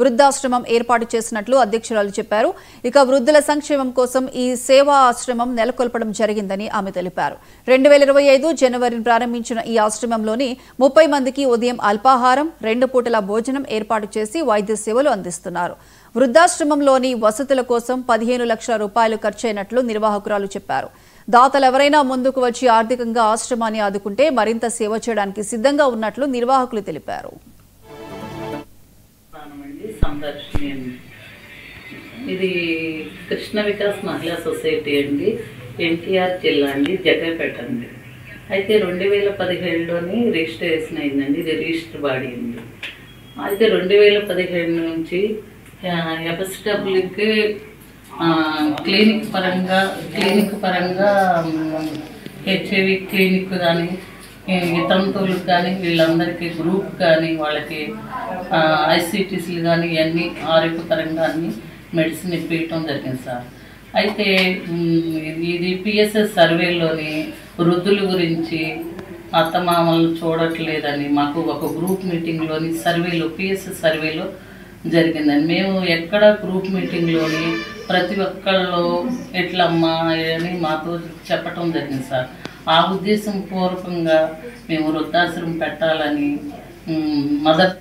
వృద్ధాశ్రమం ఏర్పాటు చేసినట్లు అధ్యక్షురాలు చెప్పారు. ఇక వృద్ధుల సంక్షేమం కోసం ఈ సేవా ఆశ్రమం నెలకొల్పడం జరిగిందని ఆమె తెలిపారు. 2025 జనవరిని ప్రారంభించిన ఈ ఆశ్రమంలోని 30 మందికి ఉదయం అల్పాహారం, 2 పూటల భోజనం ఏర్పాటు చేసి వైద్య సేవలు అందిస్తున్నారు. వృద్ధాశ్రమంలోని వసతుల కోసం 15 లక్షల రూపాయలు ఖర్చయినట్లు నిర్వాహకురాలు చెప్పారు. దాతలెవరైనా ముందుకు వచ్చి ఆర్థికంగా ఆశ్రమాన్ని ఆదుకుంటే మరింత సేవ చేయడానికి సిద్ధంగా ఉన్నట్లు నిర్వాహకులు తెలిపారు. ఇది కృష్ణ వికాస్ మహిళా సొసైటీ అండి, ఎన్టీఆర్ జిల్లా అండి, జగ్గైపేట అండి. అయితే 2017లోని రిజిస్ట్రేషన్ అయిందండి, ఇది రిజిస్టర్ బాడీ అండి. అయితే 2017 నుంచి ఎఫ్ఎస్డబ్ల్యూకి క్లినిక్ పరంగా హెచ్ఐవి క్లినిక్ కానీ వితంతువులకు కానీ వీళ్ళందరికీ గ్రూప్ కానీ వాళ్ళకి ఐసీటీసీలు కానీ ఇవన్నీ ఆరోగ్యపరంగా అన్ని మెడిసిన్ ఇప్పించడం జరిగింది సార్. అయితే ఇది పిఎస్ఎస్ సర్వేలోని వృద్ధుల గురించి అత్తమామలను చూడట్లేదని మాకు ఒక గ్రూప్ మీటింగ్లోని పిఎస్ఎస్ సర్వేలో జరిగిందండి. మేము ఎక్కడ గ్రూప్ మీటింగ్లోని ప్రతి ఒక్కళ్ళు ఎట్లమ్మా అని మాతో చెప్పటం జరిగింది సార్. ఆ ఉద్దేశం పూర్వకంగా మేము వృద్ధాశ్రమం పెట్టాలని మదర్